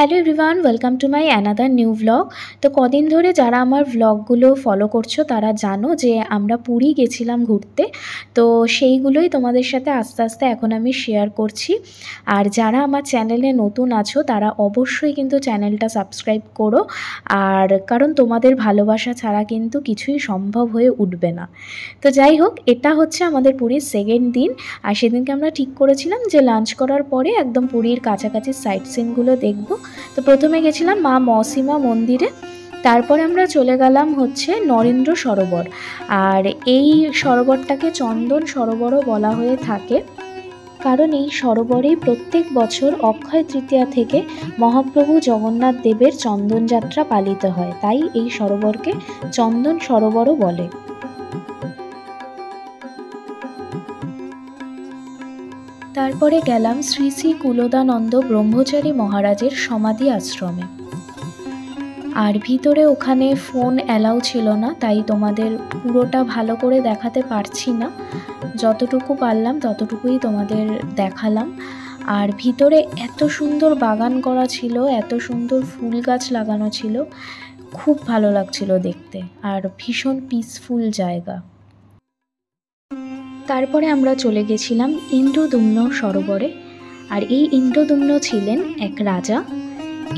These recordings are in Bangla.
Hello everyone, welcome to my another new vlog. তো কদিন ধরে যারা আমার ভ্লগগুলো ফলো করছো তারা জানো যে আমরা পুরী গেছিলাম ঘুরতে। তো সেইগুলোই তোমাদের সাথে আস্তে আস্তে এখন আমি শেয়ার করছি। আর যারা আমার চ্যানেলে নতুন আছো তারা অবশ্যই কিন্তু চ্যানেলটা সাবস্ক্রাইব করো, আর কারণ তোমাদের ভালোবাসা ছাড়া কিন্তু কিছুই সম্ভব হয়ে উঠবে না। তো যাই হোক, এটা হচ্ছে আমাদের পুরীর সেকেন্ড দিন। আর সেদিনকে আমরা ঠিক করেছিলাম যে লাঞ্চ করার পরে একদম পুরীর কাছাকাছি সাইট সিনগুলো দেখব। তো প্রথমে গেছিলাম মা মৌসিমা মন্দিরে, তারপরে আমরা চলে গেলাম হচ্ছে নরেন্দ্র সরোবর। আর এই সরোবরটাকে চন্দন সরোবরও বলা হয়ে থাকে, কারণ এই সরোবরেই প্রত্যেক বছর অক্ষয় তৃতীয়া থেকে মহাপ্রভু জগন্নাথ দেবের চন্দনযাত্রা পালিত হয়, তাই এই সরোবরকে চন্দন সরোবরও বলে। তারপরে গেলাম শ্রী শ্রী কুলদানন্দ ব্রহ্মচারী মহারাজের সমাধি আশ্রমে। আর ভিতরে ওখানে ফোন অ্যালাউ ছিল না, তাই তোমাদের পুরোটা ভালো করে দেখাতে পারছি না, যতটুকু পারলাম ততটুকুই তোমাদের দেখালাম। আর ভিতরে এত সুন্দর বাগান করা ছিল, এত সুন্দর ফুল গাছ লাগানো ছিল, খুব ভালো লাগছিল দেখতে, আর ভীষণ পিসফুল জায়গা। তারপরে আমরা চলে গেছিলাম ইন্দ্রদুম্ন সরোবরে। আর এই ইন্দ্রদুম্ন ছিলেন এক রাজা।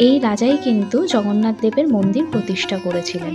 এই রাজাই কিন্তু জগন্নাথ দেবের মন্দির প্রতিষ্ঠা করেছিলেন।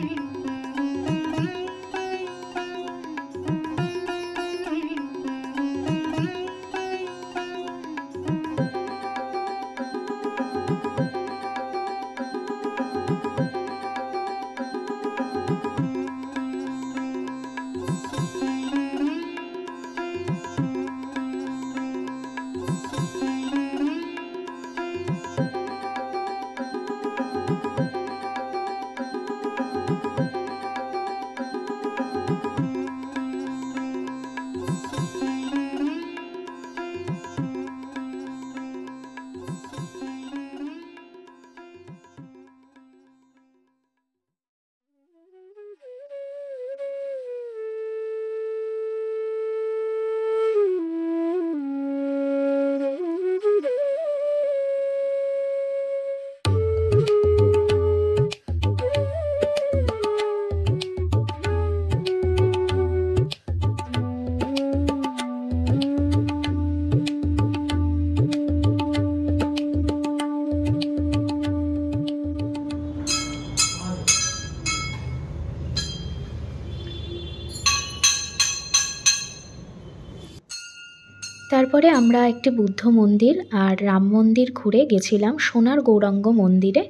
তারপরে আমরা একটি বুদ্ধ মন্দির আর রাম মন্দির ঘুরে গেছিলাম সোনার গৌরাঙ্গ মন্দিরে।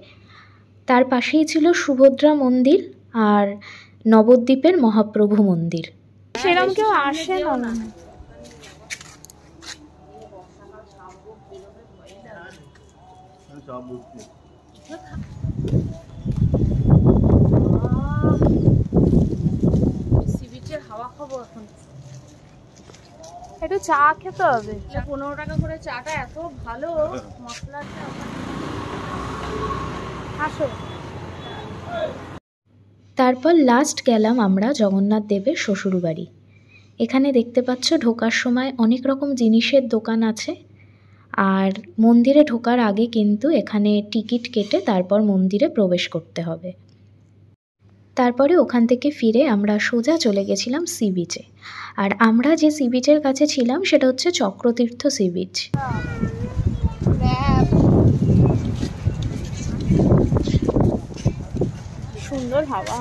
তার পাশেই ছিল সুভদ্রা মন্দির আর নবদ্বীপের মহাপ্রভু মন্দির। সেরকম কেউ আসে না। হাওয়া খাবো এখন, একটু চা খেতে হবে। 15 টাকা করে চাটা এত ভালো, মশলাটা আসো। তারপর লাস্ট গেলাম আমরা জগন্নাথ দেবের শ্বশুরবাড়ি। এখানে দেখতে পাচ্ছ ঢোকার সময় অনেক রকম জিনিসের দোকান আছে। আর মন্দিরে ঢোকার আগে কিন্তু এখানে টিকিট কেটে তারপর মন্দিরে প্রবেশ করতে হবে। তারপরে ওখান থেকে ফিরে আমরা সোজা চলে গেছিলাম সি বিচে। আর আমরা যে সি বিচের কাছে ছিলাম সেটা হচ্ছে চক্রতীর্থ সি বিচ। সুন্দর হাওয়া,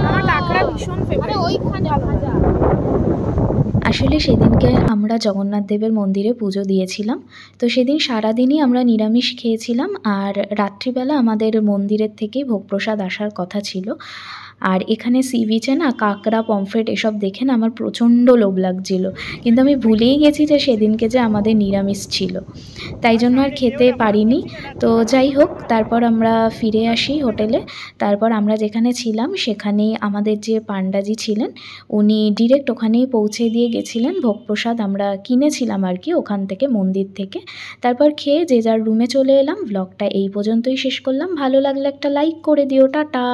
আমার কাঁকড়া ভীষণ ফেভারিট। ওইখানে আসলে সেদিনকে আমরা জগন্নাথ দেবের মন্দিরে পুজো দিয়েছিলাম, তো সেদিন সারাদিনই আমরা নিরামিষ খেয়েছিলাম। আর রাত্রিবেলা আমাদের মন্দিরের থেকেই ভোগ প্রসাদ আসার কথা ছিল। আর এখানে সি বিচে না কাঁকড়া পমফ্রেট এসব দেখে না আমার প্রচণ্ড লোভ লাগছিল, কিন্তু আমি ভুলেই গেছি যে সেদিনকে যে আমাদের নিরামিষ ছিল, তাই জন্য আর খেতে পারিনি। তো যাই হোক, তারপর আমরা ফিরে আসি হোটেলে। তারপর আমরা যেখানে ছিলাম সেখানেই আমাদের যে পান্ডাজি ছিলেন উনি ডিরেক্ট ওখানেই পৌঁছে দিয়ে গেছিলেন। ভোগ প্রসাদ আমরা কিনেছিলাম আর কি ওখান থেকে, মন্দির থেকে। তারপর খেয়ে যে যার রুমে চলে এলাম। ব্লগটা এই পর্যন্তই শেষ করলাম। ভালো লাগলে একটা লাইক করে দিও। টাটা।